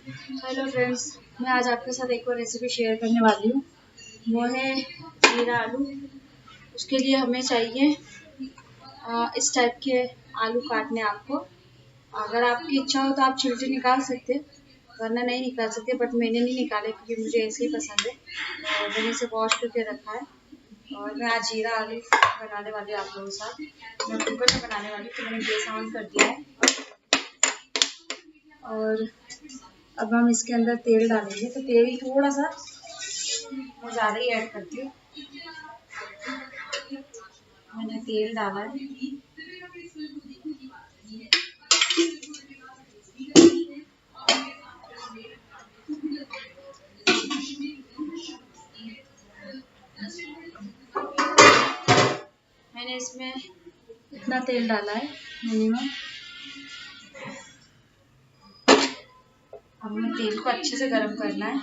Hello friends, मैं आज आपके साथ एक और रेसिपी शेयर करने वाली हूँ। वो है जीरा आलू। उसके लिए हमें चाहिए इस टाइप के आलू काटने आपको। अगर आपकी इच्छा हो तो आप छिलटे निकाल सकते, वरना नहीं निकाल सकते। बट मैंने नहीं निकाले क्योंकि मुझे ऐसे ही पसंद है। और मैंने इसे वॉश करके रखा है और मैं आज जीरा आलू बनाने वाली हूँ आप लोगों के साथ। मैं कुकर में बनाने वाली हूँ तो मैंने गैस ऑन कर दिया है। और अब हम इसके अंदर तेल डालेंगे, तो तेल थोड़ा सा मैं ज़्यादा ही ऐड करती हूँ। मैंने तेल डाला है। मैंने इसमें इतना तेल डाला है मिनिमम। अब हमें तेल को अच्छे से गर्म करना है।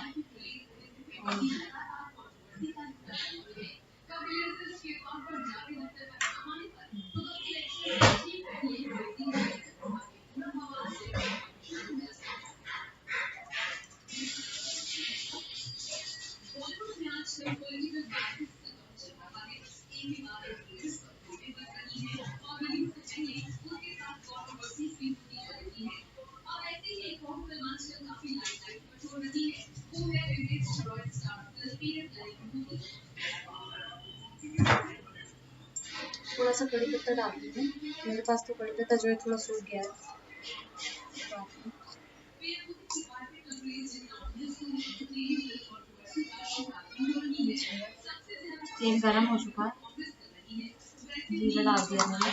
थोड़ा सा कड़ी पत्ता डाल दूँगी। मेरे पास तो कड़ी पत्ता जो है थोड़ा सूख गया है। तेल गरम हो चुका है, जीरा डाल दिया मैंने।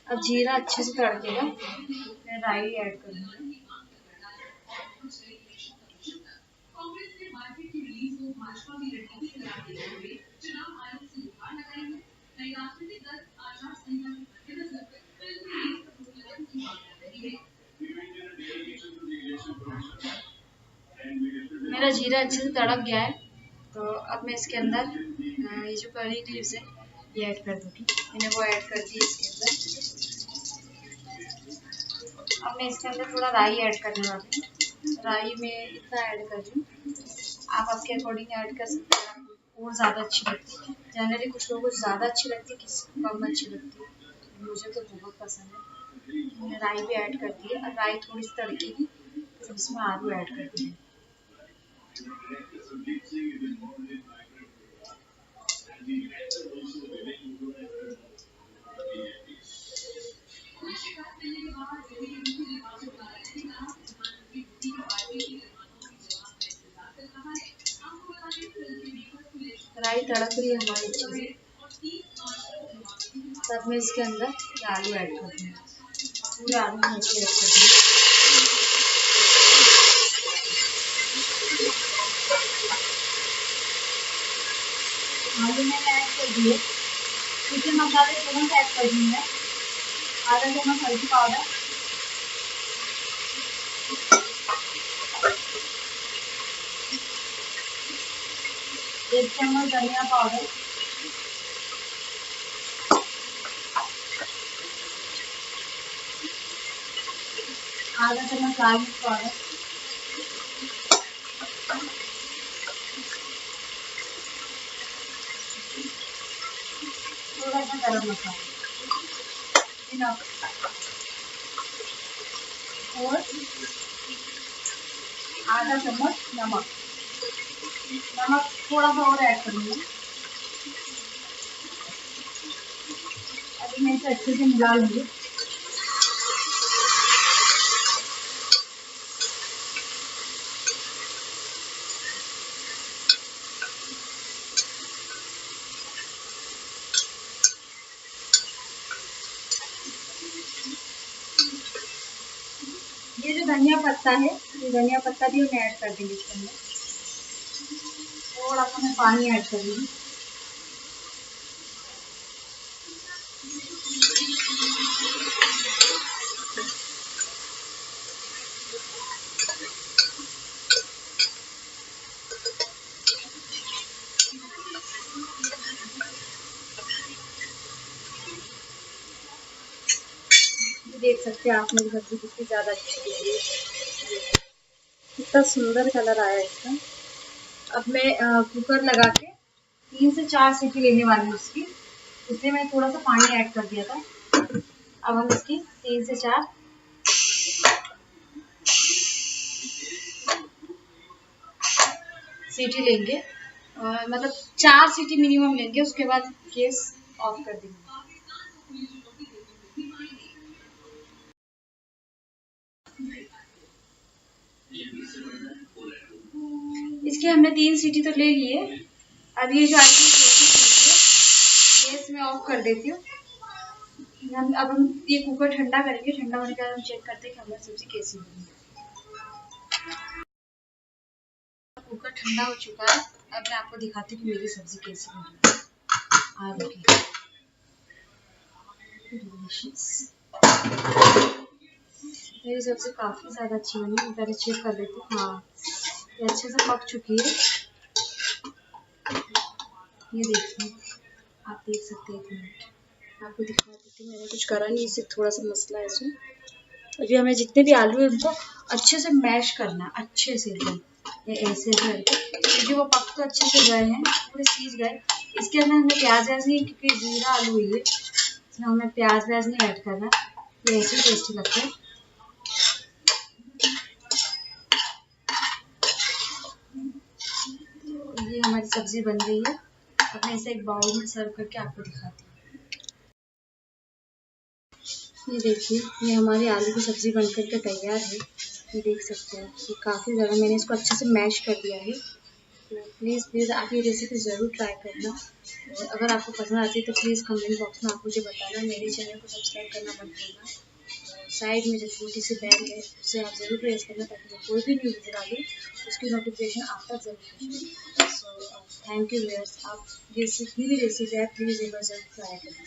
अब जीरा अच्छे से तड़केगा, मैं राई ऐड करूँगी। मेरा जीरा अच्छे से तड़क गया है, तो अब मैं इसके अंदर ये जो करी लीव्स है ये ऐड कर दूँगी। मैंने वो ऐड कर दी इसके अंदर। अब मैं इसके अंदर थोड़ा राई ऐड करने वाली हूँ। राई में इतना ऐड कर रही हूँ, आप आपके अकॉर्डिंग ऐड कर सकते हैं। आपको और ज़्यादा अच्छी लगती है। जनरली कुछ लोगों को ज़्यादा अच्छी लगती है, किसी को कम अच्छी लगती है। मुझे तो बहुत पसंद है। मैंने राई भी ऐड कर दी है। और राई थोड़ी सी तड़केगी फिर इसमें आलू ऐड कर दिए। राई तड़क रही है हमारी अच्छे से, तब मैं इसके अंदर ये आलू ऐड कर दूँगी। पूरे आलू में अच्छे ऐड कर दूँगी। आलू मैंने ऐड कर दिए। चिकन मसाले तुरंत ऐड कर दिए हैं। आधा चम्मच हल्दी पाउडर, एक चम्मच धनिया पाउडर, आधा चम्मच लाल मिर्च पाउडर, थोड़ा सा गरम मसाला और आधा चम्मच नमक। नमक थोड़ा सा और ऐड करूँगी। अभी मैं इसे अच्छे से मिला लूँगी। ये जो धनिया पत्ता है, ये धनिया पत्ता भी हम ऐड कर देंगे इसके अंदर। थोड़ा सा मैं पानी ऐड कर दूँगी। देख सकते हैं आप मेरी सब्जी कितनी ज़्यादा अच्छी लग रही है। कितना सुंदर कलर आया इसका। अब मैं कुकर लगा के 3 से 4 सीटी लेने वाली हूँ उसकी। इसलिए मैंने थोड़ा सा पानी ऐड कर दिया था। अब हम इसकी 3 से 4 सीटी लेंगे, मतलब 4 सीटी मिनिमम लेंगे, उसके बाद गैस ऑफ कर देंगे। इसके हमने 3 सीटी तो ले लिए। अब ये जो आलू की छोटी सीटी है गैस में ऑफ कर देती हूँ। अब हम ये कुकर ठंडा करेंगे। ठंडा होने के बाद हम चेक करते हैं कि हमारी सब्जी कैसी बनी। कुकर ठंडा हो चुका है। अब मैं आपको दिखाती हूँ कि मेरी सब्जी कैसी बनी आलू की। मेरी सब्जी काफी ज्यादा अच्छी बनी। मैं पहले चेक कर लेती हूँ। हाँ, ये अच्छे से पक चुकी है। ये देखिए, आप देख सकते हैं। 1 मिनट आपको दिखा देती हूँ। मैंने कुछ करा नहीं, सिर्फ थोड़ा सा मसला है इसमें। अभी हमें जितने भी आलू है उनको अच्छे से मैश करना, अच्छे से एकदम ये ऐसे करके, क्योंकि वो पक तो अच्छे से गए हैं, पूरे सीज गए। इसके अंदर हमें प्याज व्याज नहीं, क्योंकि जीरा आलू है ये, इसमें हमें प्याज व्याज नहीं ऐड करना। ये ऐसे टेस्टी लगता है। ये हमारी सब्जी बन गई है। अब मैं इसे एक बाउल में सर्व करके आपको दिखाती हूँ। ये देखिए, ये हमारी आलू की सब्जी बनकर के तैयार है। ये देख सकते हैं, ये काफ़ी ज़्यादा मैंने इसको अच्छे से मैश कर दिया है। तो प्लीज़ आप ये रेसिपी ज़रूर ट्राई करना। और अगर आपको पसंद आती है तो प्लीज़ कमेंट बॉक्स में आप मुझे बताना। मेरे चैनल को सब्सक्राइब करना मत भूलना। साइड में जो छोटी सी बेल है उसे आप ज़रूर प्रेस करना, ताकि मैं कोई भी न्यू वीडियो डालूँ उसकी नोटिफिकेशन आप तक ज़रूर पहुँचे। So thank you viewers. आप ये जितनी भी रेसिपी है प्लीज़ एक बार ज़रूर ट्राई करना।